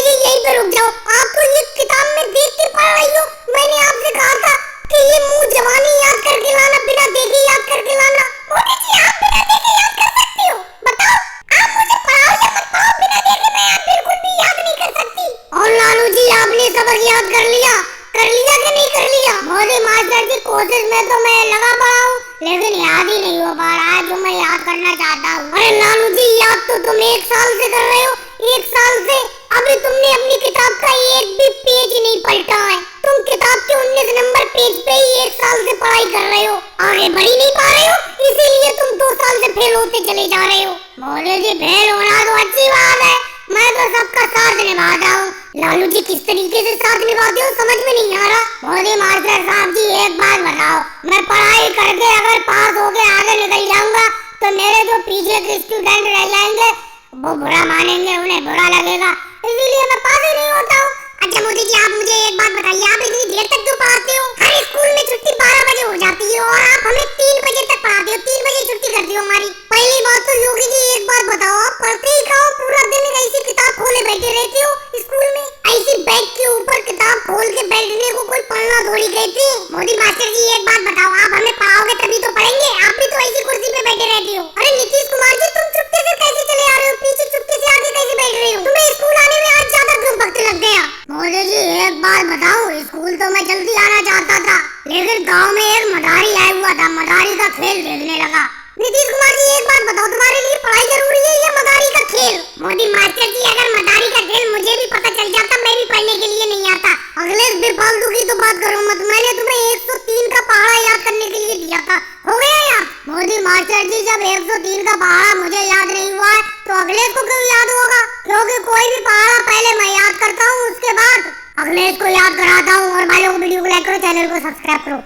जी यहीं पे रुक जाओ। आप तो ये किताब में देख के पढ़ रही हो। मैंने आपसे कहा था कि ये मुंह जवानी याद करके लाना, बिना देखे याद करके लाना। मोदी जी आप बिना देखे याद कर सकती हो? बताओ, आप मुझे पढ़ाओ या मत पढ़ाओ, बिना देखे मैं बिल्कुल भी याद नहीं कर सकती। और लालू जी आपने सबक याद कर लिया कि नहीं कर लिया? मोदी मास्टर की कोशिश में तो मैं लगा पड़ा हूँ, लेकिन याद ही नहीं हो पा रहा है जो मैं याद करना चाहता हूँ। अरे लालू जी याद तो तुम 1 साल से कर रहे हो, 1 साल से अभी तुमने अपनी किताब का एक भी पेज नहीं पलटा है। तुम किताब के 19 नंबर पेज पे ही 1 साल से पढ़ाई कर रहे हो, आगे बढ़ ही नहीं पा रहे हो, इसीलिए तुम 2 साल से फेल होते चले जा रहे हो। मोदी जी फेल होना तो अच्छी बात है, मैं तो सबका साथ निभाता हूँ। लालू जी किस तरीके से साथ निभाते हो समझ में नहीं आ रहा। मोदी मास्टर साहब जी एक बात बताओ, मैं पढ़ाई करके अगर पास होके आगे निकल जाऊंगा तो मेरे जो पीछे के स्टूडेंट रह जाएंगे वो बुरा मानेंगे, उन्हें बुरा लगेगा, इसीलिए मैं पास ही नहीं होता हूँ। अच्छा मोदी जी आप मुझे एक बात बताइए, आप इतनी देर तक क्यों पढ़ाते हो? हर स्कूल में छुट्टी 12 बजे हो जाती है और आप हमें 3 बजे तक पढ़ाते हो, 3 बजे छुट्टी करती हो हमारी। पहली बात तो योगी जी एक बात बताओ, आप पढ़ते ही कहो, पूरा दिन ऐसी किताब खोले बैठे रहते हो स्कूल में? ऐसी बैग के ऊपर किताब खोल के बैठने को कोई पढ़ना थोड़ी कहते हैं। मोदी मास्टर जी एक बात बताओ, आप हमें पढ़ाओगे तभी तो पढ़ेंगे, आप भी तो ऐसी कुर्सी पे बैठे रहते हो। अरे नीतीश कुमार जी तुम चुपके से कैसे चले आ रहे हो, पीछे चुपके से आगे कैसे बैठ रहे हो? तुम्हें स्कूल आने में आज ज्यादा क्यों वक्त लग गया? मोदी जी एक बात बताओ, स्कूल तो मैं जल्दी आना चाहता था, लेकिन गांव में एक मदारी आया हुआ था, मदारी का खेल देखने लगा। नीतीश कुमार जी एक बात बताओ, तुम्हारे लिए पढ़ाई जरूरी है या मदारी का खेल? मोदी मास्टर जी अगर मदारी का खेल मुझे भी पता चल जाता, मैं भी पढ़ने के लिए नहीं आता। अगले बेफालतू की तो बात करो मत, मैंने तुम्हें 103 का पहाड़ा याद करने के लिए दिया था, हो गया याद? मोदी मास्टर जी जब 103 का पहाड़ा मुझे याद नहीं हुआ है तो अगले को क्यों याद होगा? क्योंकि कोई भी पहाड़ा पहले मैं याद करता हूँ, उसके बाद अगले को याद कराता हूँ। और भाइयों वीडियो को लाइक करो, चैनल को सब्सक्राइब करो।